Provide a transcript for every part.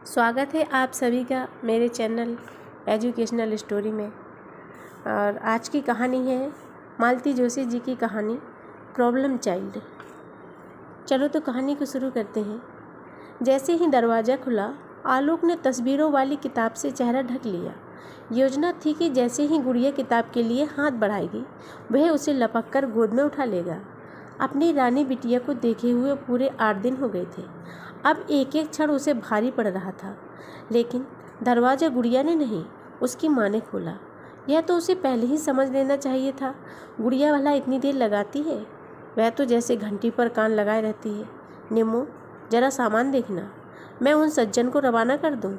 स्वागत है आप सभी का मेरे चैनल एजुकेशनल स्टोरी में। और आज की कहानी है मालती जोशी जी की कहानी प्रॉब्लम चाइल्ड। चलो तो कहानी को शुरू करते हैं। जैसे ही दरवाज़ा खुला, आलोक ने तस्वीरों वाली किताब से चेहरा ढक लिया। योजना थी कि जैसे ही गुड़िया किताब के लिए हाथ बढ़ाएगी, वह उसे लपक कर गोद में उठा लेगा। अपनी रानी बिटिया को देखे हुए पूरे 8 दिन हो गए थे। अब एक एक क्षण उसे भारी पड़ रहा था, लेकिन दरवाज़ा गुड़िया ने नहीं, उसकी माँ ने खोला। यह तो उसे पहले ही समझ लेना चाहिए था। गुड़िया भला इतनी देर लगाती है? वह तो जैसे घंटी पर कान लगाए रहती है। निम्मो, जरा सामान देखना, मैं उन सज्जन को रवाना कर दूं।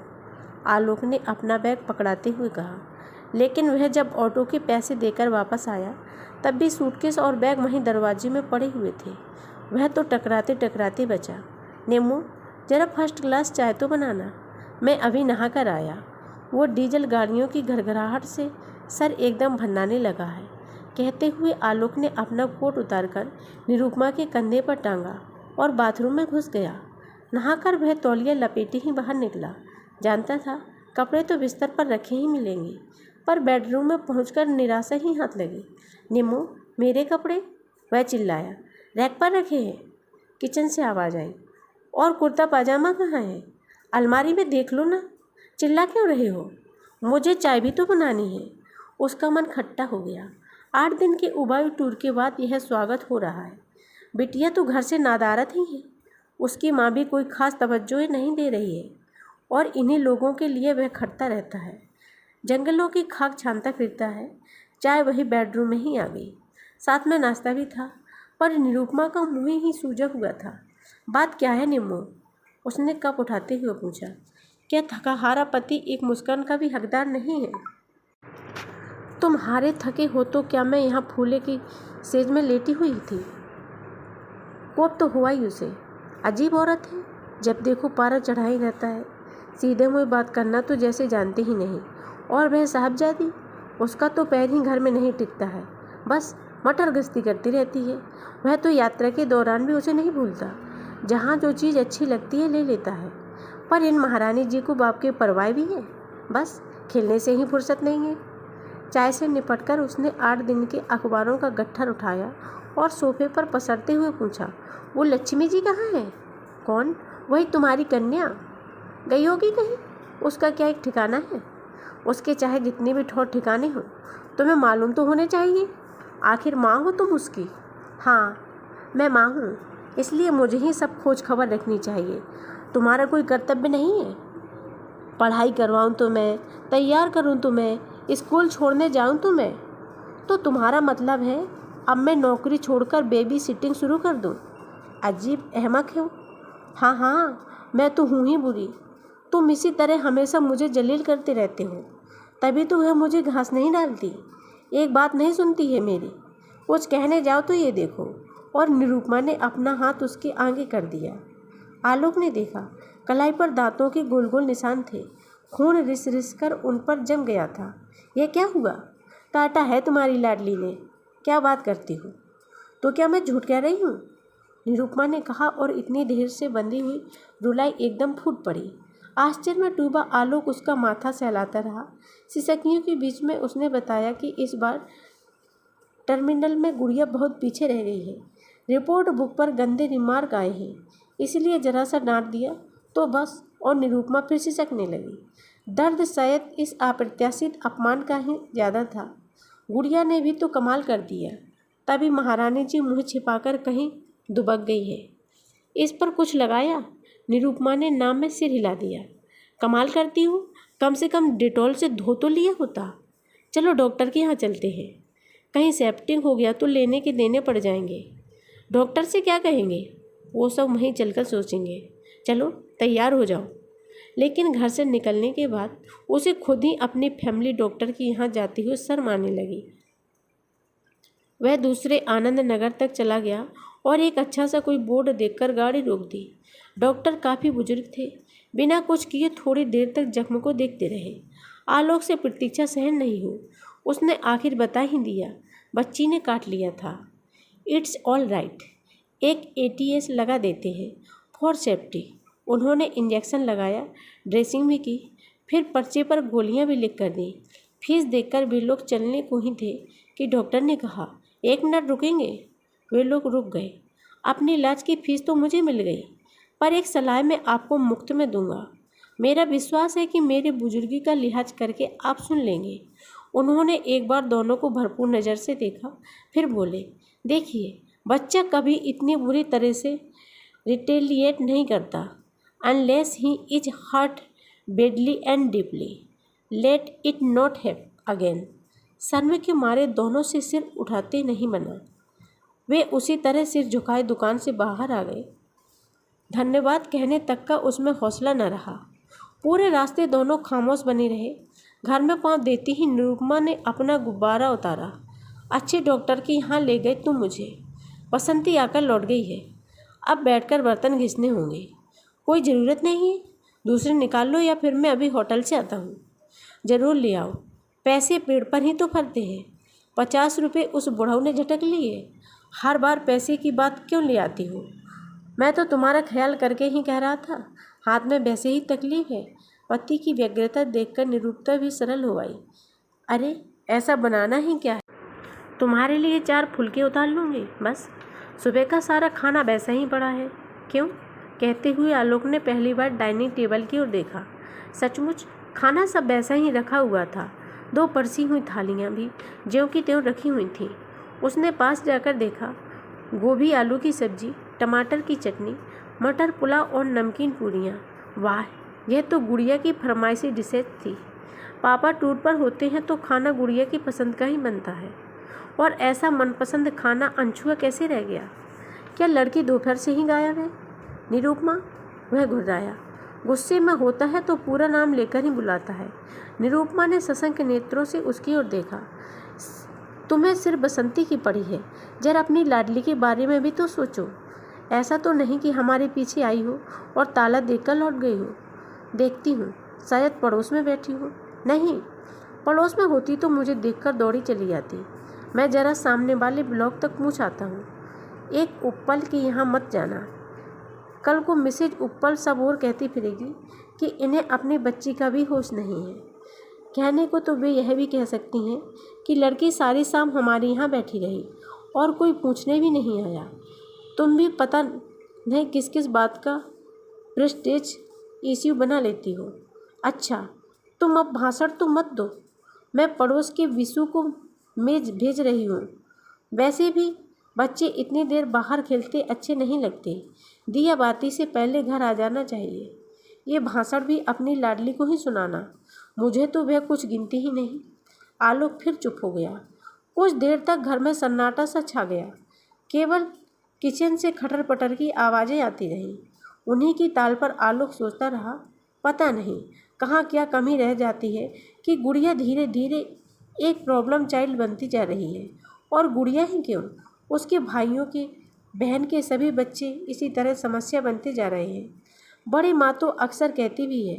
आलोक ने अपना बैग पकड़ाते हुए कहा। लेकिन वह जब ऑटो के पैसे देकर वापस आया, तब भी सूटकेस और बैग वहीं दरवाजे में पड़े हुए थे। वह तो टकराते टकराते बचा। निम्मो, जरा फर्स्ट क्लास चाय तो बनाना, मैं अभी नहा कर आया। वो डीजल गाड़ियों की घरघराहट से सर एकदम भन्नाने लगा है, कहते हुए आलोक ने अपना कोट उतारकर निरुपमा के कंधे पर टांगा और बाथरूम में घुस गया। नहाकर वह तौलिया लपेटे ही बाहर निकला। जानता था कपड़े तो बिस्तर पर रखे ही मिलेंगे, पर बेडरूम में पहुंचकर निराशा ही हाथ लगी। निम्मो, मेरे कपड़े? वह चिल्लाया। रैक पर रखे हैं। किचन से आवाज़ आई। और कुर्ता पाजामा कहाँ है? अलमारी में देख लो ना, चिल्ला क्यों रहे हो? मुझे चाय भी तो बनानी है। उसका मन खट्टा हो गया। 8 दिन के उबाऊ टूर के बाद यह स्वागत हो रहा है। बिटिया तो घर से नादारत ही है। उसकी माँ भी कोई खास तवज्जो नहीं दे रही है, और इन्हीं लोगों के लिए वह खटता रहता है, जंगलों की खाक छानता फिरता है। चाय वही बेडरूम में ही आ गई, साथ में नाश्ता भी था, पर निरुपमा का मुँह ही सूजा हुआ था। बात क्या है निम्मो? उसने कप उठाते हुए पूछा। क्या थकाहारा पति एक मुस्कान का भी हकदार नहीं है? तुम हारे थके हो तो क्या मैं यहाँ फूले की सेज में लेटी हुई थी? कोप तो हुआ ही उसे। अजीब औरत है, जब देखो पारा चढ़ा ही रहता है। सीधे मुँह बात करना तो जैसे जानते ही नहीं। और वह साहबजादी, उसका तो पैर ही घर में नहीं टिकता है, बस मटर गश्ती करती रहती है। वह तो यात्रा के दौरान भी उसे नहीं भूलता। जहाँ जो चीज़ अच्छी लगती है ले लेता है। पर इन महारानी जी को बाप के परवाह भी है, बस खेलने से ही फुर्सत नहीं है। चाय से निपटकर उसने 8 दिन के अखबारों का गट्ठर उठाया और सोफे पर पसरते हुए पूछा। वो लक्ष्मी जी कहाँ है? कौन? वही तुम्हारी कन्या। गई होगी कहीं। उसका क्या एक ठिकाना है? उसके चाहे जितने भी ठौर ठिकाने हों, तुम्हें मालूम तो होने चाहिए। आखिर माँ हो तुम उसकी। हाँ, मैं माँ हूँ, इसलिए मुझे ही सब खोज खबर रखनी चाहिए। तुम्हारा कोई कर्तव्य नहीं है? पढ़ाई करवाऊँ तो मैं, तैयार करूँ तो मैं, स्कूल छोड़ने जाऊँ तो मैं। तो तुम्हारा मतलब है अब मैं नौकरी छोड़कर बेबी सिटिंग शुरू कर दूँ? अजीब अहमक हो। हाँ हाँ, मैं तो हूँ ही बुरी। तुम इसी तरह हमेशा मुझे जलील करते रहते हो, तभी तो वह मुझे घास नहीं डालती, एक बात नहीं सुनती है मेरी। कुछ कहने जाओ तो ये देखो। और निरुपमा ने अपना हाथ उसके आगे कर दिया। आलोक ने देखा, कलाई पर दांतों के गोल गोल निशान थे। खून रिस रिस कर उन पर जम गया था। यह क्या हुआ? काटा है तुम्हारी लाडली ने। क्या बात करती हो? तो क्या मैं झूठ कह रही हूँ? निरुपमा ने कहा, और इतनी देर से बंधी हुई रुलाई एकदम फूट पड़ी। आश्चर्य में डूबा आलोक उसका माथा सहलाता रहा। सिसकियों के बीच में उसने बताया कि इस बार टर्मिनल में गुड़िया बहुत पीछे रह गई है। रिपोर्ट बुक पर गंदे रिमार्क आए हैं, इसलिए जरा सा डांट दिया तो बस। और निरुपमा फिर सिसकने लगी। दर्द शायद इस अप्रत्याशित अपमान का ही ज़्यादा था। गुड़िया ने भी तो कमाल कर दिया। तभी महारानी जी मुँह छिपाकर कहीं दुबक गई है। इस पर कुछ लगाया? निरुपमा ने नाम में सिर हिला दिया। कमाल करती हूँ, कम से कम डिटॉल से धो तो लिया होता। चलो डॉक्टर के यहाँ चलते हैं, कहीं सेप्टिक हो गया तो लेने के देने पड़ जाएंगे। डॉक्टर से क्या कहेंगे? वो सब वहीं चलकर सोचेंगे। चलो तैयार हो जाओ। लेकिन घर से निकलने के बाद उसे खुद ही अपनी फैमिली डॉक्टर के यहाँ जाती हुई शर्म आने लगी। वह दूसरे आनंद नगर तक चला गया और एक अच्छा सा कोई बोर्ड देखकर गाड़ी रोक दी। डॉक्टर काफ़ी बुजुर्ग थे। बिना कुछ किए थोड़ी देर तक जख्म को देखते रहे। आलोक से प्रतीक्षा सहन नहीं हुई। उसने आखिर बता ही दिया, बच्ची ने काट लिया था। इट्स ऑल राइट, एक ATS लगा देते हैं फॉर सेफ्टी। उन्होंने इंजेक्शन लगाया, ड्रेसिंग भी की, फिर पर्चे पर गोलियां भी लिख कर दी। फीस देखकर वे लोग चलने को ही थे कि डॉक्टर ने कहा, 1 मिनट रुकेंगे? वे लोग रुक गए। अपनी इलाज की फीस तो मुझे मिल गई, पर एक सलाह मैं आपको मुफ्त में दूंगा। मेरा विश्वास है कि मेरे बुजुर्गी का लिहाज करके आप सुन लेंगे। उन्होंने एक बार दोनों को भरपूर नज़र से देखा, फिर बोले, देखिए, बच्चा कभी इतनी बुरी तरह से रिटेलिएट नहीं करता unless he is hurt badly and deeply. Let it not happen again. शर्म के मारे दोनों से सिर उठाते नहीं बना। वे उसी तरह सिर झुकाए दुकान से बाहर आ गए। धन्यवाद कहने तक का उसमें हौसला न रहा। पूरे रास्ते दोनों खामोश बने रहे। घर में पाँव देती ही निरुपमा ने अपना गुब्बारा उतारा। अच्छे डॉक्टर के यहाँ ले गए तुम मुझे। बसंती आकर लौट गई है। अब बैठकर बर्तन घिसने होंगे। कोई ज़रूरत नहीं है, दूसरे निकाल लो या फिर मैं अभी होटल से आता हूँ। ज़रूर ले आओ, पैसे पेड़ पर ही तो फलते हैं। 50 रुपये उस बुढ़ऊ ने झटक लिए। हर बार पैसे की बात क्यों ले आती हो? मैं तो तुम्हारा ख्याल करके ही कह रहा था, हाथ में वैसे ही तकलीफ है। पति की व्यग्रता देखकर निरुपमा भी सरल हो आई। अरे ऐसा बनाना ही क्या है, तुम्हारे लिए 4 फुलके उतार लूँगी बस। सुबह का सारा खाना वैसा ही पड़ा है। क्यों? कहते हुए आलोक ने पहली बार डाइनिंग टेबल की ओर देखा। सचमुच खाना सब वैसा ही रखा हुआ था। 2 परसी हुई थालियाँ भी ज्यों की त्यों रखी हुई थीं। उसने पास जाकर देखा, गोभी आलू की सब्जी, टमाटर की चटनी, मटर पुलाव और नमकीन पूरियाँ। वाह, यह तो गुड़िया की फरमाइशी डिशेज थी। पापा टूर पर होते हैं तो खाना गुड़िया की पसंद का ही बनता है, और ऐसा मनपसंद खाना अनछुआ कैसे रह गया? क्या लड़की दोपहर से ही गायब है? निरुपमा, वह घुर्राया। गुस्से में होता है तो पूरा नाम लेकर ही बुलाता है। निरुपमा ने सशंक नेत्रों से उसकी ओर देखा। तुम्हें सिर्फ बसंती की पड़ी है, जरा अपनी लाडली के बारे में भी तो सोचो। ऐसा तो नहीं कि हमारे पीछे आई हो और ताला देकर लौट गई हो। देखती हूँ, शायद पड़ोस में बैठी हो। नहीं, पड़ोस में होती तो मुझे देखकर दौड़ी चली जाती। मैं जरा सामने वाले ब्लॉक तक पूछ आता हूँ। एक उप्पल के यहाँ मत जाना। कल को मिसेज उप्पल सब और कहती फिरेगी कि इन्हें अपनी बच्ची का भी होश नहीं है। कहने को तो वे यह भी कह सकती हैं कि लड़की सारी शाम हमारे यहाँ बैठी रही और कोई पूछने भी नहीं आया। तुम भी पता नहीं किस किस बात का प्रेस्टेज इश्यू बना लेती हो। अच्छा, तुम अब भाषण तो मत दो। मैं पड़ोस के विशु को मेज भेज रही हूँ। वैसे भी बच्चे इतनी देर बाहर खेलते अच्छे नहीं लगते। दिया बाती से पहले घर आ जाना चाहिए। ये भाषण भी अपनी लाडली को ही सुनाना, मुझे तो वह कुछ गिनती ही नहीं। आलोक फिर चुप हो गया। कुछ देर तक घर में सन्नाटा सा छा गया। केवल किचन से खटर पटर की आवाज़ें आती रहीं। उन्हीं की ताल पर आलोक सोचता रहा, पता नहीं कहाँ क्या कमी रह जाती है कि गुड़िया धीरे धीरे एक प्रॉब्लम चाइल्ड बनती जा रही है। और गुड़िया ही क्यों, उसके भाइयों के, बहन के सभी बच्चे इसी तरह समस्या बनते जा रहे हैं। बड़ी माँ तो अक्सर कहती भी है,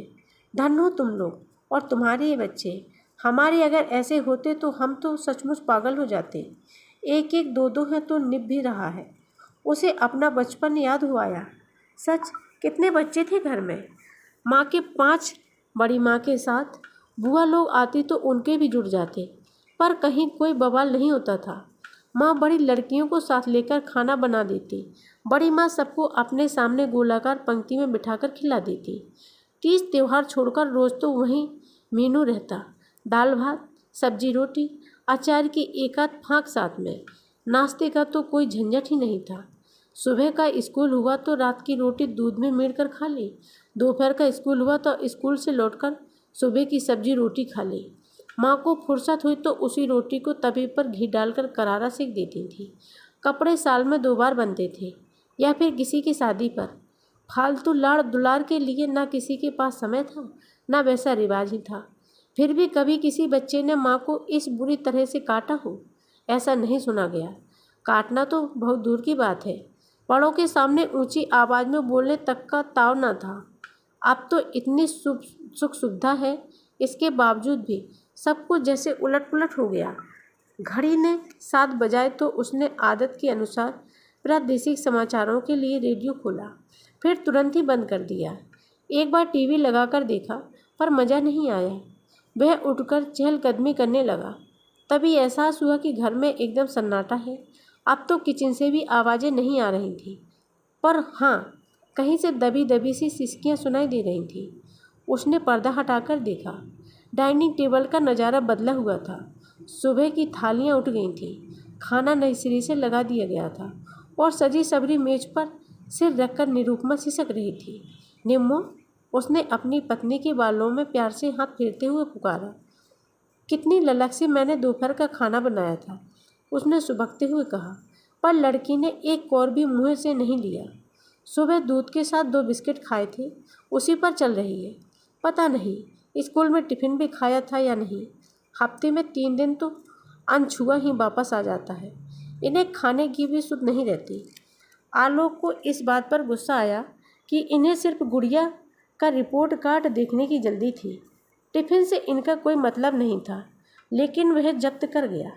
धन हो तुम लोग और तुम्हारे ये बच्चे। हमारे अगर ऐसे होते तो हम तो सचमुच पागल हो जाते। एक एक दो दो है तो निभ भी रहा है। उसे अपना बचपन याद हो आया। सच, कितने बच्चे थे घर में। माँ के 5, बड़ी माँ के साथ बुआ लोग आती तो उनके भी जुड़ जाते, पर कहीं कोई बवाल नहीं होता था। माँ बड़ी लड़कियों को साथ लेकर खाना बना देती। बड़ी माँ सबको अपने सामने गोलाकार पंक्ति में बिठाकर खिला देती। तीज त्यौहार छोड़कर रोज़ तो वहीं मेनू रहता, दाल भात, सब्जी रोटी, अचार की एक आध फाँक साथ में। नाश्ते का तो कोई झंझट ही नहीं था। सुबह का स्कूल हुआ तो रात की रोटी दूध में मेड़ कर खा ली। दोपहर का स्कूल हुआ तो स्कूल से लौटकर सुबह की सब्जी रोटी खा ली। माँ को फुर्सत हुई तो उसी रोटी को तवे पर घी डालकर करारा सेक देती थी। कपड़े साल में 2 बार बनते थे, या फिर किसी की शादी पर। फालतू लाड़ दुलार के लिए ना किसी के पास समय था, ना वैसा रिवाज ही था। फिर भी कभी किसी बच्चे ने माँ को इस बुरी तरह से काटा हो, ऐसा नहीं सुना गया। काटना तो बहुत दूर की बात है, बड़ों के सामने ऊंची आवाज़ में बोलने तक का ताव न था। अब तो इतनी सुख सुविधा है, इसके बावजूद भी सब कुछ जैसे उलट पुलट हो गया। घड़ी ने 7 बजाए तो उसने आदत के अनुसार प्रादेशिक समाचारों के लिए रेडियो खोला, फिर तुरंत ही बंद कर दिया। एक बार टीवी लगाकर देखा पर मज़ा नहीं आया। वह उठकर चहलकदमी करने लगा। तभी एहसास हुआ कि घर में एकदम सन्नाटा है। अब तो किचन से भी आवाज़ें नहीं आ रही थी, पर हाँ, कहीं से दबी दबी सी सिसकियाँ सुनाई दे रही थी। उसने पर्दा हटाकर देखा। डाइनिंग टेबल का नज़ारा बदला हुआ था। सुबह की थालियाँ उठ गई थीं, खाना नई सिरे से लगा दिया गया था और सजी सबरी मेज पर सिर रखकर निरुपमा सिसक रही थी। निम्मो, उसने अपनी पत्नी के बालों में प्यार से हाथ फेरते हुए पुकारा। कितनी ललक से मैंने दोपहर का खाना बनाया था, उसने सुबकते हुए कहा, पर लड़की ने एक कौर भी मुँह से नहीं लिया। सुबह दूध के साथ 2 बिस्किट खाए थे, उसी पर चल रही है। पता नहीं स्कूल में टिफ़िन भी खाया था या नहीं। हफ्ते में 3 दिन तो अनछुआ ही वापस आ जाता है। इन्हें खाने की भी सुध नहीं रहती। आलोक को इस बात पर गुस्सा आया कि इन्हें सिर्फ गुड़िया का रिपोर्ट कार्ड देखने की जल्दी थी। टिफ़िन से इनका कोई मतलब नहीं था, लेकिन वह जब्त कर गया।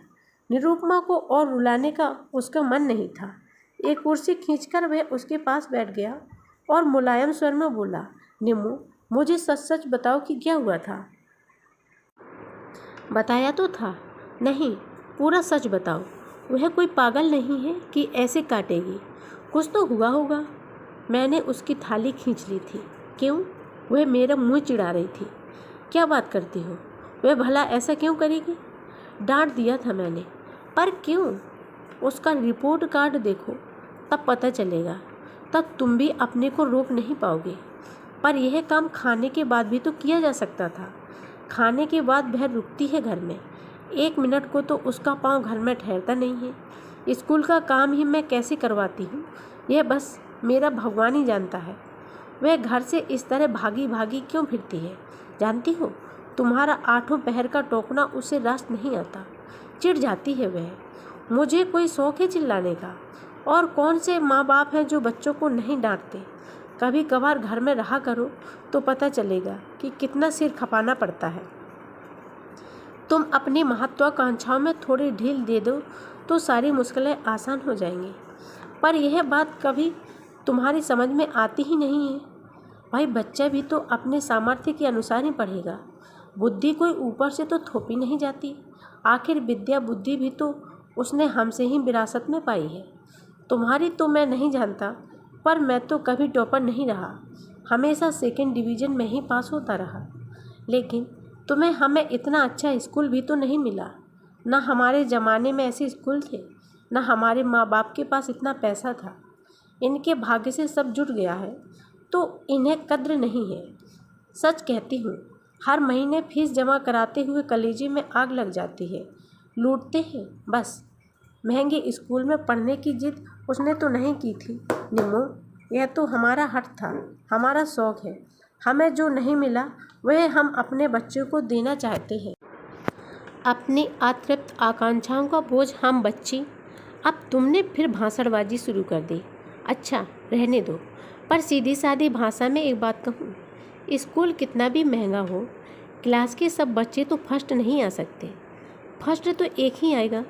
निरुपमा को और रुलाने का उसका मन नहीं था। एक कुर्सी खींचकर वह उसके पास बैठ गया और मुलायम स्वर में बोला, निम्मो, मुझे सच सच बताओ कि क्या हुआ था। बताया तो था। नहीं, पूरा सच बताओ। वह कोई पागल नहीं है कि ऐसे काटेगी। कुछ तो हुआ होगा। मैंने उसकी थाली खींच ली थी। क्यों? वह मेरा मुंह चिढ़ा रही थी। क्या बात करती हो? वह भला ऐसा क्यों करेगी? डांट दिया था मैंने। पर क्यों? उसका रिपोर्ट कार्ड देखो, तब पता चलेगा। तब तुम भी अपने को रोक नहीं पाओगे। पर यह काम खाने के बाद भी तो किया जा सकता था। खाने के बाद वह रुकती है घर में। 1 मिनट को तो उसका पाँव घर में ठहरता नहीं है। स्कूल का काम ही मैं कैसे करवाती हूँ, यह बस मेरा भगवान ही जानता है। वह घर से इस तरह भागी भागी क्यों फिरती है? जानती हो, तुम्हारा 8 पहर का टोकना उसे रास नहीं आता। चिढ़ जाती है वह। मुझे कोई शौक है चिल्लाने का? और कौन से माँ बाप हैं जो बच्चों को नहीं डांटते? कभी कभार घर में रहा करो तो पता चलेगा कि कितना सिर खपाना पड़ता है। तुम अपनी महत्वाकांक्षाओं में थोड़ी ढील दे दो तो सारी मुश्किलें आसान हो जाएंगी। पर यह बात कभी तुम्हारी समझ में आती ही नहीं है। भाई, बच्चा भी तो अपने सामर्थ्य के अनुसार ही पढ़ेगा। बुद्धि कोई ऊपर से तो थोपी नहीं जाती। आखिर विद्या बुद्धि भी तो उसने हमसे ही विरासत में पाई है। तुम्हारी तो मैं नहीं जानता, पर मैं तो कभी टॉपर नहीं रहा। हमेशा 2nd डिवीज़न में ही पास होता रहा। लेकिन तुम्हें हमें इतना अच्छा स्कूल भी तो नहीं मिला। ना हमारे ज़माने में ऐसे स्कूल थे, ना हमारे माँ बाप के पास इतना पैसा था। इनके भाग्य से सब जुट गया है तो इन्हें कद्र नहीं है। सच कहती हूँ, हर महीने फीस जमा कराते हुए कलेजे में आग लग जाती है। लूटते हैं बस। महंगे स्कूल में पढ़ने की जिद उसने तो नहीं की थी निम्मो। यह तो हमारा हट था, हमारा शौक़ है। हमें जो नहीं मिला वह हम अपने बच्चों को देना चाहते हैं। अपनी अतृप्त आकांक्षाओं का बोझ हम बच्ची। अब तुमने फिर भाषणबाजी शुरू कर दी। अच्छा, रहने दो। पर सीधी सादी भाषा में एक बात कहूँ, स्कूल कितना भी महंगा हो, क्लास के सब बच्चे तो फर्स्ट नहीं आ सकते। फर्स्ट तो एक ही आएगा।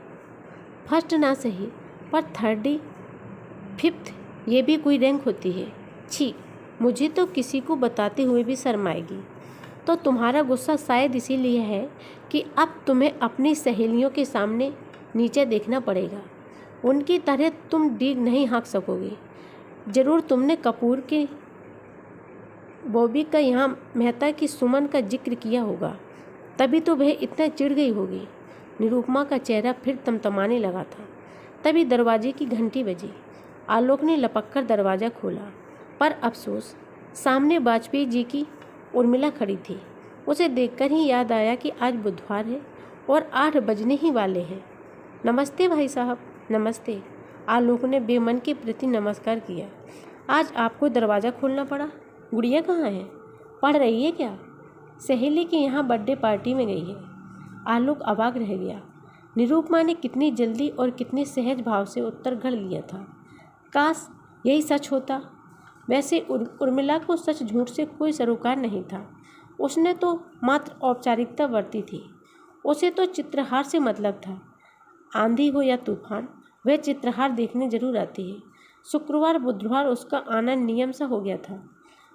फर्स्ट ना सही, पर 3rd 5th ये भी कोई रैंक होती है। छी, मुझे तो किसी को बताते हुए भी शर्म आएगी। तो तुम्हारा गुस्सा शायद इसीलिए है कि अब तुम्हें अपनी सहेलियों के सामने नीचे देखना पड़ेगा। उनकी तरह तुम डीग नहीं हाँक सकोगे। ज़रूर तुमने कपूर के, बॉबी का, यहाँ मेहता की, सुमन का जिक्र किया होगा, तभी तो वह इतना चिढ़ गई होगी। निरुपमा का चेहरा फिर तमतमाने लगा था। तभी दरवाजे की घंटी बजी। आलोक ने लपककर दरवाज़ा खोला, पर अफसोस, सामने वाजपेयी जी की उर्मिला खड़ी थी। उसे देखकर ही याद आया कि आज बुधवार है और 8 बजने ही वाले हैं। नमस्ते भाई साहब। नमस्ते। आलोक ने बेमन के प्रति नमस्कार किया। आज आपको दरवाज़ा खोलना पड़ा? गुड़िया कहाँ है? पढ़ रही है क्या? सहेली के यहाँ बर्थडे पार्टी में गई है। आलोक अवाक रह गया। निरुपमा ने कितनी जल्दी और कितने सहज भाव से उत्तर घड़ लिया था। काश यही सच होता। वैसे उर्मिला को सच झूठ से कोई सरोकार नहीं था। उसने तो मात्र औपचारिकता बरती थी। उसे तो चित्रहार से मतलब था। आंधी हो या तूफान, वह चित्रहार देखने जरूर आती है। शुक्रवार बुधवार उसका आना नियम सा हो गया था,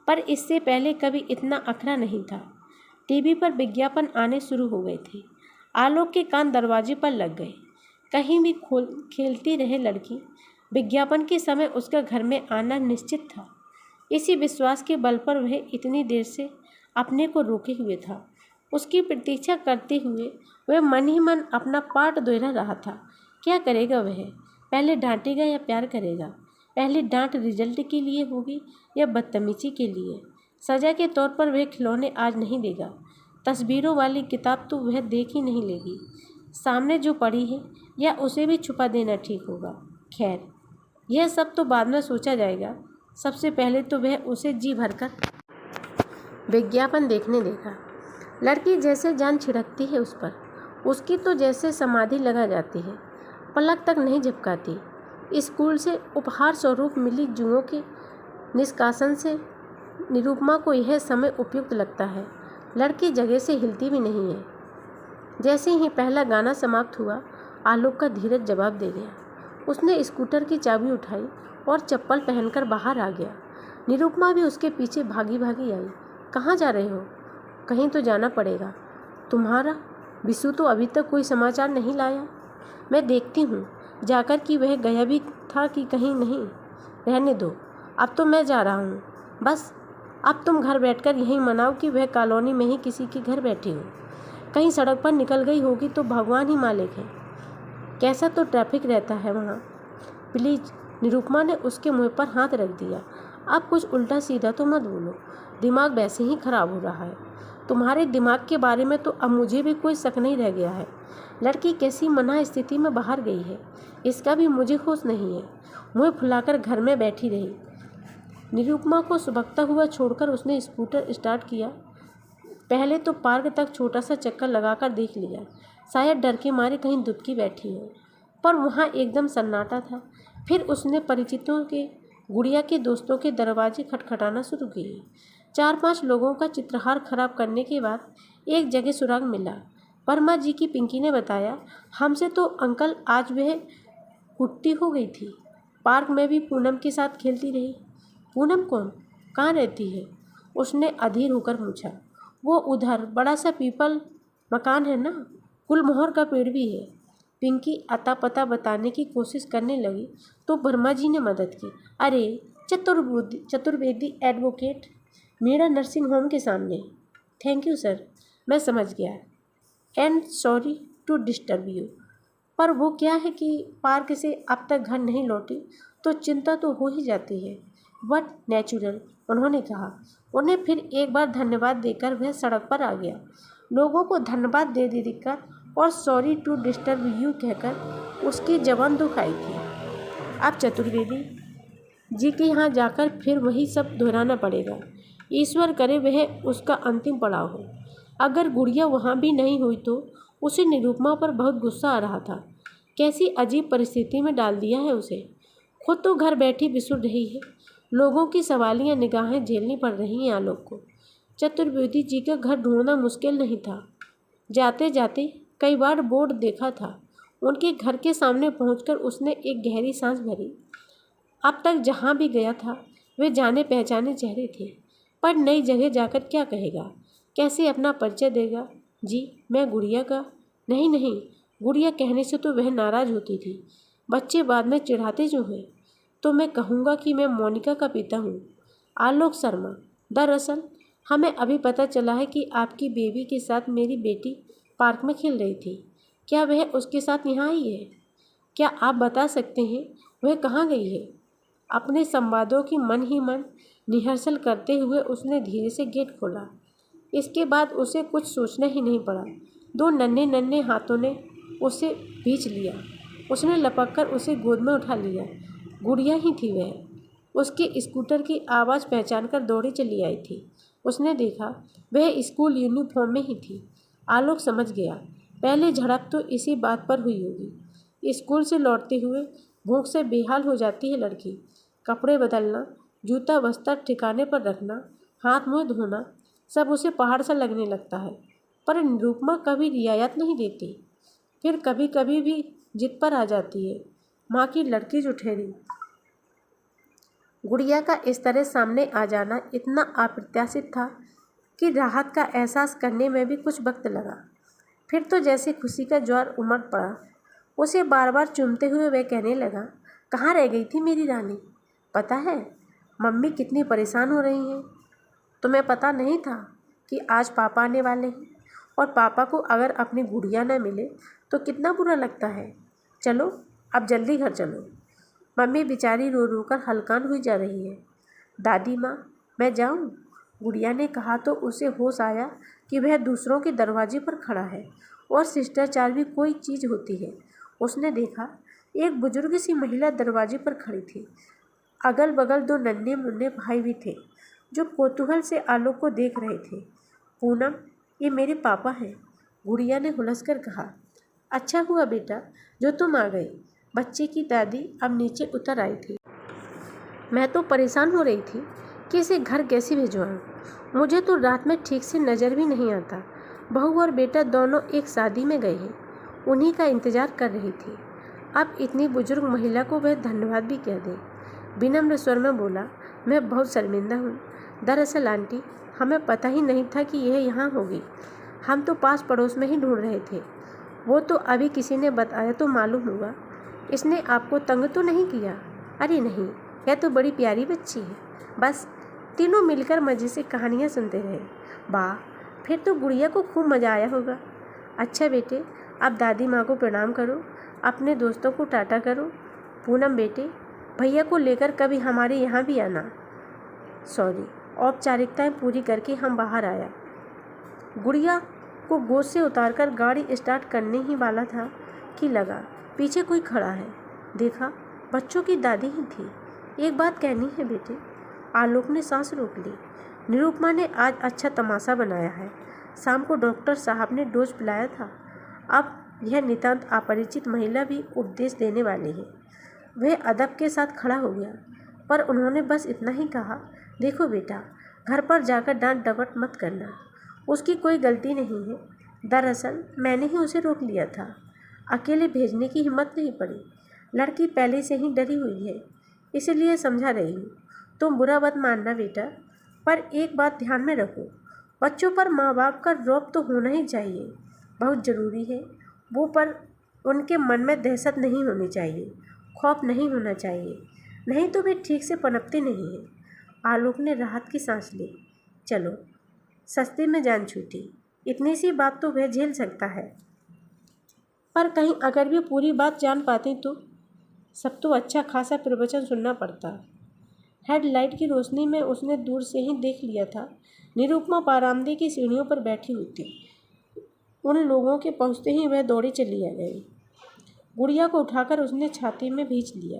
पर इससे पहले कभी इतना अखरा नहीं था। टीवी पर विज्ञापन आने शुरू हो गए थे। आलोक के कान दरवाजे पर लग गए। कहीं भी खेलती रहे लड़की, विज्ञापन के समय उसका घर में आना निश्चित था। इसी विश्वास के बल पर वह इतनी देर से अपने को रोके हुए था। उसकी प्रतीक्षा करते हुए वह मन ही मन अपना पाठ दोहरा रहा था। क्या करेगा वह? पहले डांटेगा या प्यार करेगा? पहले डांट रिजल्ट के लिए होगी या बदतमीजी के लिए? सजा के तौर पर वह खिलौने आज नहीं देगा। तस्वीरों वाली किताब तो वह देख ही नहीं लेगी। सामने जो पड़ी है, या उसे भी छुपा देना ठीक होगा। खैर, यह सब तो बाद में सोचा जाएगा। सबसे पहले तो वह उसे जी भरकर विज्ञापन देखने देगा। लड़की जैसे जान छिड़कती है उस पर, उसकी तो जैसे समाधि लगा जाती है, पलक तक नहीं झपकाती। स्कूल से उपहार स्वरूप मिली जुओं के निष्कासन से निरुपमा को यह समय उपयुक्त लगता है। लड़की जगह से हिलती भी नहीं है। जैसे ही पहला गाना समाप्त हुआ, आलोक का धीरज जवाब दे गया। उसने स्कूटर की चाबी उठाई और चप्पल पहनकर बाहर आ गया। निरुपमा भी उसके पीछे भागी भागी आई। कहाँ जा रहे हो? कहीं तो जाना पड़ेगा। तुम्हारा बिशु तो अभी तक कोई समाचार नहीं लाया। मैं देखती हूँ जाकर कि वह गया भी था कि कहीं नहीं। रहने दो, अब तो मैं जा रहा हूँ। बस अब तुम घर बैठकर यहीं मनाओ कि वह कॉलोनी में ही किसी के घर बैठी हो। कहीं सड़क पर निकल गई होगी तो भगवान ही मालिक है। कैसा तो ट्रैफिक रहता है वहाँ। प्लीज़। निरुपमा ने उसके मुँह पर हाथ रख दिया। अब कुछ उल्टा सीधा तो मत बोलो, दिमाग वैसे ही खराब हो रहा है। तुम्हारे दिमाग के बारे में तो अब मुझे भी कोई शक नहीं रह गया है। लड़की कैसी मना स्थिति में बाहर गई है, इसका भी मुझे होश नहीं है। मुँह फुलाकर घर में बैठी रही। निरुपमा को सुबकता हुआ छोड़कर उसने स्कूटर स्टार्ट किया। पहले तो पार्क तक छोटा सा चक्कर लगाकर देख लिया, शायद डर के मारे कहीं दुबकी बैठी हो, पर वहाँ एकदम सन्नाटा था। फिर उसने परिचितों के गुड़िया के दोस्तों के दरवाजे खटखटाना शुरू किए। 4-5 लोगों का चित्रहार खराब करने के बाद एक जगह सुराग मिला। वर्मा जी की पिंकी ने बताया, हमसे तो अंकल आज वह कुट्टी हो गई थी। पार्क में भी पूनम के साथ खेलती रही। पूनम कौन? कहाँ रहती है? उसने अधीर होकर पूछा। वो उधर बड़ा सा पीपल मकान है ना, गुलमोहर का पेड़ भी है। पिंकी अता पता बताने की कोशिश करने लगी तो वर्मा जी ने मदद की। अरे Chaturvedi advocate, Meera nursing home के सामने। थैंक यू सर, मैं समझ गया। And sorry to disturb you. पर वो क्या है कि पार्क से अब तक घर नहीं लौटी तो चिंता तो हो ही जाती है। वट नेचुरल, उन्होंने कहा। उन्हें फिर एक बार धन्यवाद देकर वह सड़क पर आ गया। लोगों को धन्यवाद दे देकर और सॉरी टू डिस्टर्ब यू कहकर उसकी जबान दुख आई थी। अब चतुर्वेदी जी के यहाँ जाकर फिर वही सब दोहराना पड़ेगा। ईश्वर करे वह उसका अंतिम पड़ाव हो। अगर गुड़िया वहाँ भी नहीं हुई तो उसे निरुपमा पर बहुत गुस्सा आ रहा था। कैसी अजीब परिस्थिति में डाल दिया है उसे। खुद तो घर बैठी बिसुर रही है, लोगों की सवालियाँ निगाहें झेलनी पड़ रही हैं आलोक को। चतुर्वेदी जी का घर ढूंढना मुश्किल नहीं था। जाते जाते कई बार बोर्ड देखा था। उनके घर के सामने पहुंचकर उसने एक गहरी सांस भरी। अब तक जहां भी गया था वे जाने पहचाने चेहरे थे, पर नई जगह जाकर क्या कहेगा, कैसे अपना परिचय देगा। जी मैं गुड़िया का। नहीं नहीं, गुड़िया कहने से तो वह नाराज़ होती थी। बच्चे बाद में चिढ़ाते जो हैं। तो मैं कहूँगा कि मैं मोनिका का पिता हूँ, आलोक शर्मा। दरअसल हमें अभी पता चला है कि आपकी बेबी के साथ मेरी बेटी पार्क में खेल रही थी। क्या वह उसके साथ यहाँ आई है? क्या आप बता सकते हैं वह कहाँ गई है? अपने संवादों की मन ही मन रिहर्सल करते हुए उसने धीरे से गेट खोला। इसके बाद उसे कुछ सोचना ही नहीं पड़ा। 2 नन्हे नन्हे हाथों ने उसे खींच लिया। उसने लपककर उसे गोद में उठा लिया। गुड़िया ही थी वह। उसके स्कूटर की आवाज़ पहचानकर दौड़ी चली आई थी। उसने देखा वह स्कूल यूनिफॉर्म में ही थी। आलोक समझ गया, पहले झड़प तो इसी बात पर हुई होगी। स्कूल से लौटते हुए भूख से बेहाल हो जाती है लड़की। कपड़े बदलना, जूता बस्तर ठिकाने पर रखना, हाथ मुँह धोना, सब उसे पहाड़ सा लगने लगता है। पर निरुपमा कभी रियायत नहीं देती। फिर कभी कभी भी जिद पर आ जाती है। माँ की लड़की जो ठहरी। गुड़िया का इस तरह सामने आ जाना इतना अप्रत्याशित था कि राहत का एहसास करने में भी कुछ वक्त लगा। फिर तो जैसे खुशी का ज्वार उमड़ पड़ा। उसे बार बार चूमते हुए वह कहने लगा, कहाँ रह गई थी मेरी रानी? पता है मम्मी कितनी परेशान हो रही हैं। तुम्हें पता नहीं था कि आज पापा आने वाले हैं, और पापा को अगर अपनी गुड़िया न मिले तो कितना बुरा लगता है। चलो अब जल्दी घर चलो। मम्मी बेचारी रो रो कर हलकान हुई जा रही है। दादी माँ, मैं जाऊँ? गुड़िया ने कहा तो उसे होश आया कि वह दूसरों के दरवाजे पर खड़ा है और शिष्टाचार भी कोई चीज़ होती है। उसने देखा एक बुजुर्ग सी महिला दरवाजे पर खड़ी थी। अगल बगल दो नन्हे मुन्ने भाई भी थे जो कौतूहल से आलोक को देख रहे थे। पूनम, ये मेरे पापा हैं, गुड़िया ने हुलसकर कहा। अच्छा हुआ बेटा जो तुम आ गई। बच्चे की दादी अब नीचे उतर आई थी। मैं तो परेशान हो रही थी कि इसे घर कैसे भिजवाऊं। मुझे तो रात में ठीक से नज़र भी नहीं आता। बहू और बेटा दोनों एक शादी में गए हैं, उन्हीं का इंतज़ार कर रही थी। अब इतनी बुजुर्ग महिला को वह धन्यवाद भी कह दे। विनम्र स्वर में बोला, मैं बहुत शर्मिंदा हूँ। दरअसल आंटी, हमें पता ही नहीं था कि यह यहाँ होगी। हम तो पास पड़ोस में ही ढूंढ रहे थे। वो तो अभी किसी ने बताया तो मालूम हुआ। इसने आपको तंग तो नहीं किया? अरे नहीं, यह तो बड़ी प्यारी बच्ची है। बस तीनों मिलकर मज़े से कहानियाँ सुनते रहे। वाह, फिर तो गुड़िया को खूब मज़ा आया होगा। अच्छा बेटे, अब दादी माँ को प्रणाम करो, अपने दोस्तों को टाटा करो। पूनम बेटे, भैया को लेकर कभी हमारे यहाँ भी आना। सॉरी। औपचारिकताएं पूरी करके हम बाहर आया। गुड़िया को गोद से उतारकर गाड़ी स्टार्ट करने ही वाला था कि लगा पीछे कोई खड़ा है। देखा, बच्चों की दादी ही थी। एक बात कहनी है बेटे। आलोक ने सांस रोक ली। निरुपमा ने आज अच्छा तमाशा बनाया है। शाम को डॉक्टर साहब ने डोज पिलाया था। अब यह नितांत अपरिचित महिला भी उपदेश देने वाली है। वह अदब के साथ खड़ा हो गया, पर उन्होंने बस इतना ही कहा, देखो बेटा, घर पर जाकर डांट डपट मत करना। उसकी कोई गलती नहीं है। दरअसल मैंने ही उसे रोक लिया था। अकेले भेजने की हिम्मत नहीं पड़ी। लड़की पहले से ही डरी हुई है, इसलिए समझा रही हूँ। तुम बुरा मत मानना बेटा, पर एक बात ध्यान में रखो, बच्चों पर माँ बाप का रौब तो होना ही चाहिए, बहुत ज़रूरी है वो। पर उनके मन में दहशत नहीं होनी चाहिए, खौफ नहीं होना चाहिए, नहीं तो वे ठीक से पनपते नहीं हैं। आलोक ने राहत की सांस ली। चलो, सस्ते में जान छूटी। इतनी सी बात तो वह झेल सकता है, पर कहीं अगर भी पूरी बात जान पाते तो सब तो अच्छा खासा प्रवचन सुनना पड़ता। हेडलाइट की रोशनी में उसने दूर से ही देख लिया था। निरुपमा बरामदे की सीढ़ियों पर बैठी हुई थी। उन लोगों के पहुंचते ही वह दौड़ी चली आ गई। गुड़िया को उठाकर उसने छाती में भींच लिया,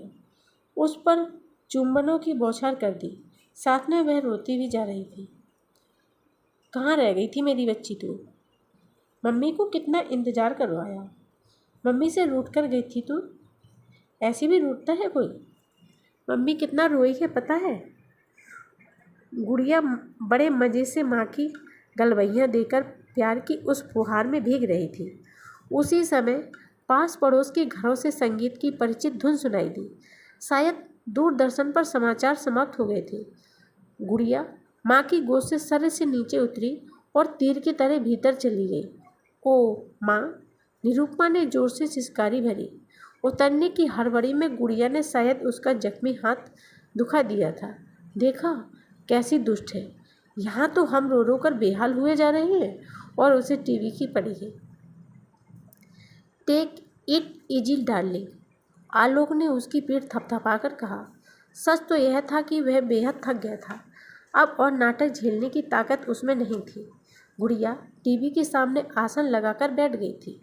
उस पर चुंबनों की बौछार कर दी। साथ में वह रोती भी जा रही थी। कहाँ रह गई थी मेरी बच्ची तू? मम्मी को कितना इंतज़ार करवाया, मम्मी से रूठ कर गई थी तू? ऐसे भी रूठता है कोई? मम्मी कितना रोई है पता है? गुड़िया बड़े मज़े से माँ की गलवैयाँ देकर प्यार की उस फुहार में भीग रही थी। उसी समय पास पड़ोस के घरों से संगीत की परिचित धुन सुनाई दी। शायद दूरदर्शन पर समाचार समाप्त हो गए थे। गुड़िया माँ की गोद से सर से नीचे उतरी और तीर की तरह भीतर चली गई। ओ माँ, निरुपमा ने जोर से सिसकारी भरी। उतरने की हड़बड़ी में गुड़िया ने शायद उसका जख्मी हाथ दुखा दिया था। देखा कैसी दुष्ट है, यहाँ तो हम रो रो कर बेहाल हुए जा रहे हैं और उसे टीवी की पड़ी है। टेक इट इजी डार्लिंग, आलोक ने उसकी पीठ थपथपाकर कहा। सच तो यह था कि वह बेहद थक गया था। अब और नाटक झेलने की ताकत उसमें नहीं थी। गुड़िया टीवी के सामने आसन लगाकर बैठ गई थी।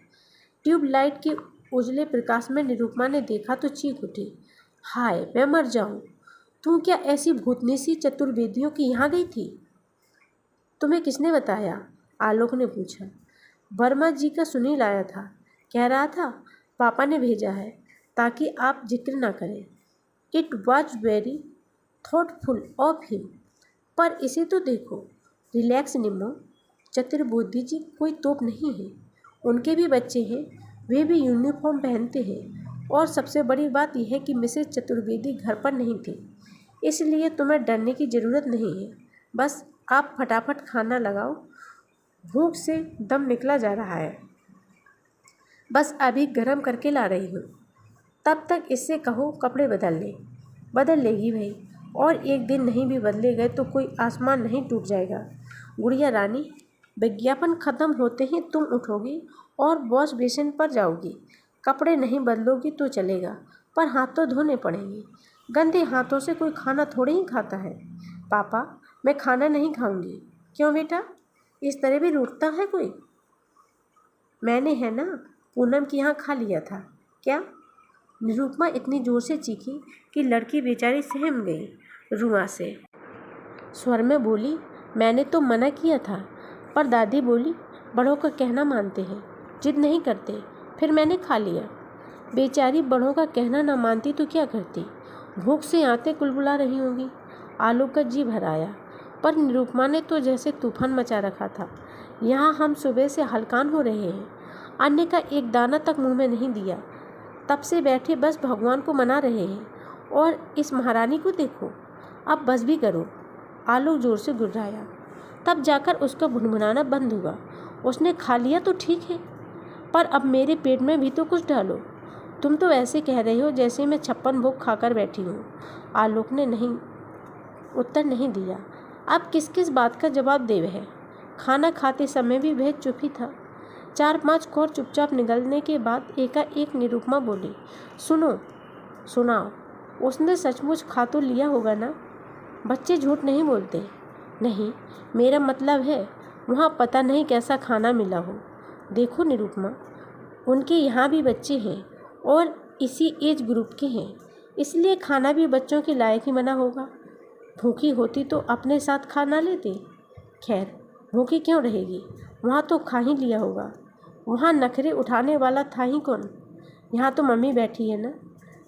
ट्यूबलाइट के उजले प्रकाश में निरुपमा ने देखा तो चीख उठी, हाय मैं मर जाऊं। तू क्या ऐसी भूतनी सी चतुर्वेदियों की यहाँ गई थी? तुम्हें किसने बताया? आलोक ने पूछा। वर्मा जी का सुनील आया था, कह रहा था पापा ने भेजा है ताकि आप जिक्र ना करें। It was very thoughtful of him. पर इसे तो देखो। रिलैक्स निम्मो, चतुर्बुद्धि जी कोई तोप नहीं है। उनके भी बच्चे हैं, वे भी यूनिफॉर्म पहनते हैं और सबसे बड़ी बात यह है कि मिसेस चतुर्वेदी घर पर नहीं थी, इसलिए तुम्हें डरने की ज़रूरत नहीं है। बस आप फटाफट खाना लगाओ, भूख से दम निकला जा रहा है। बस अभी गर्म करके ला रही हूँ। तब तक इससे कहो कपड़े बदल ले। बदल लेगी भाई, और एक दिन नहीं भी बदले गए तो कोई आसमान नहीं टूट जाएगा। गुड़िया रानी, विज्ञापन ख़त्म होते ही तुम उठोगी और वॉश बेसिन पर जाओगी। कपड़े नहीं बदलोगी तो चलेगा, पर हाथ तो धोने पड़ेंगे। गंदे हाथों से कोई खाना थोड़े ही खाता है। पापा, मैं खाना नहीं खाऊंगी। क्यों बेटा, इस तरह भी रूठता है कोई? मैंने है ना पूनम के यहाँ खा लिया था। क्या? निरुपमा इतनी ज़ोर से चीखी कि लड़की बेचारी सहम गई रुआ से। स्वर में बोली, मैंने तो मना किया था, पर दादी बोली बड़ों का कहना मानते हैं, जिद नहीं करते, फिर मैंने खा लिया। बेचारी बड़ों का कहना ना मानती तो क्या करती? भूख से आते कुलबुला रही होंगी। आलोक का जी भर आया, पर निरुपमा ने तो जैसे तूफान मचा रखा था। यहाँ हम सुबह से हलकान हो रहे हैं, अन्य का एक दाना तक मुंह में नहीं दिया। तब से बैठे बस भगवान को मना रहे हैं, और इस महारानी को देखो। अब बस भी करो। आलोक जोर से गुर्राया। तब जाकर उसका भुनभुनाना बंद हुआ। उसने खा लिया तो ठीक है, पर अब मेरे पेट में भी तो कुछ डालो। तुम तो ऐसे कह रहे हो जैसे मैं 56 भोग खाकर बैठी हूँ। आलोक ने उत्तर नहीं दिया। अब किस किस बात का जवाब दे वह? खाना खाते समय भी वह चुप ही था। 4-5 कौर चुपचाप निगलने के बाद एकाएक निरुपमा बोली, सुनो, सुनाओ। उसने सचमुच खा तो लिया होगा ना? बच्चे झूठ नहीं बोलते। नहीं, मेरा मतलब है वहाँ पता नहीं कैसा खाना मिला हो। देखो निरुपमा, उनके यहाँ भी बच्चे हैं और इसी एज ग्रुप के हैं, इसलिए खाना भी बच्चों के लायक ही बना होगा। भूखी होती तो अपने साथ खा ना लेती। खैर, भूखी क्यों रहेगी? वहाँ तो खा ही लिया होगा। वहाँ नखरे उठाने वाला था ही कौन? यहाँ तो मम्मी बैठी है ना।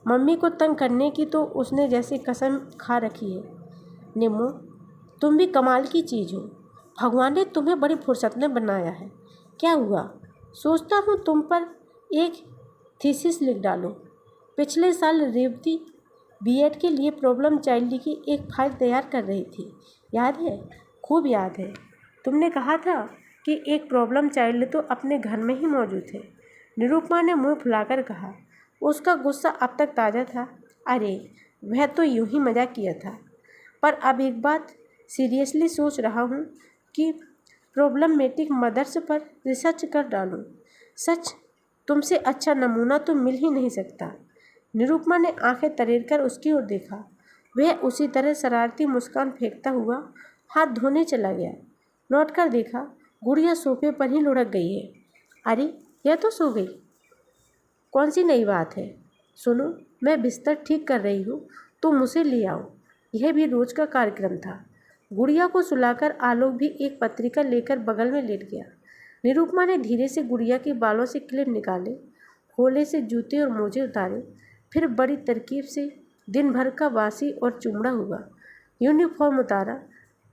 मम्मी को तंग करने की तो उसने जैसे कसम खा रखी है। निम्मो, तुम भी कमाल की चीज़ हो। भगवान ने तुम्हें बड़ी फुर्सत में बनाया है। क्या हुआ? सोचता हूँ तुम पर एक थीसिस लिख डालो। पिछले साल रेवती बीएड के लिए प्रॉब्लम चाइल्ड की एक फाइल तैयार कर रही थी, याद है? खूब याद है। तुमने कहा था कि एक प्रॉब्लम चाइल्ड तो अपने घर में ही मौजूद है। निरुपमा ने मुंह फुलाकर कहा। उसका गुस्सा अब तक ताज़ा था। अरे, वह तो यूं ही मजाक किया था, पर अब एक बात सीरियसली सोच रहा हूँ कि प्रॉब्लमेटिक मदर्स पर रिसर्च कर डालूं। सच, तुमसे अच्छा नमूना तो मिल ही नहीं सकता। निरुपमा ने आंखें तरेरकर उसकी ओर देखा। वह उसी तरह शरारती मुस्कान फेंकता हुआ हाथ धोने चला गया। लौटकर देखा, गुड़िया सोफे पर ही लुढ़क गई है। अरे, यह तो सो गई। कौन सी नई बात है? सुनो, मैं बिस्तर ठीक कर रही हूँ, तुम उसे ले आओ। यह भी रोज का कार्यक्रम था। गुड़िया को सुलाकर आलोक भी एक पत्रिका लेकर बगल में लेट गया। निरुपमा ने धीरे से गुड़िया के बालों से क्लिप निकाले, खोले से जूते और मोजे उतारे, फिर बड़ी तरकीब से दिन भर का वासी और चुमड़ा हुआ यूनिफॉर्म उतारा।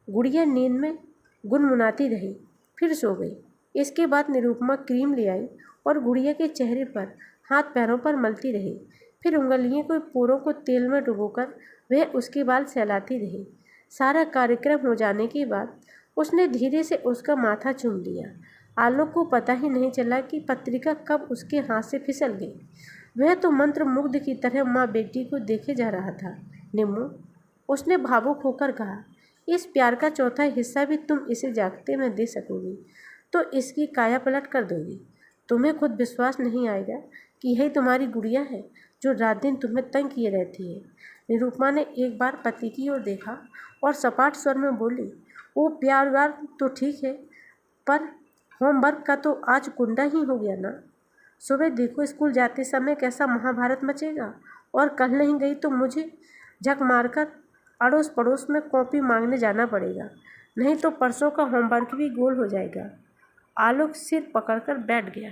गुड़िया नींद में गुनगुनाती रही, फिर सो गई। इसके बाद निरुपमा क्रीम ले आई और गुड़िया के चेहरे पर, हाथ पैरों पर मलती रही। फिर उंगलियों को पोरों को तेल में डुबोकर वह उसके बाल सहलाती रही। सारा कार्यक्रम हो जाने के बाद उसने धीरे से उसका माथा चूम लिया। आलोक को पता ही नहीं चला कि पत्रिका कब उसके हाथ से फिसल गई। वह तो मंत्रमुग्ध की तरह माँ बेटी को देखे जा रहा था। निम्मो, उसने भावुक होकर कहा, इस प्यार का चौथा हिस्सा भी तुम इसे जागते में दे सकोगी तो इसकी काया पलट कर दोगी। तुम्हें खुद विश्वास नहीं आएगा कि यही तुम्हारी गुड़िया है जो रात दिन तुम्हें तंग किए रहती है। निरुपमा ने एक बार पति की ओर देखा और सपाट स्वर में बोली, वो प्यार व्यार तो ठीक है, पर होमवर्क का तो आज कुंडा ही हो गया ना। सुबह देखो स्कूल जाते समय कैसा महाभारत मचेगा, और कल नहीं गई तो मुझे झक मारकर अड़ोस पड़ोस में कॉपी मांगने जाना पड़ेगा, नहीं तो परसों का होमवर्क भी गोल हो जाएगा। आलोक सिर पकड़कर बैठ गया।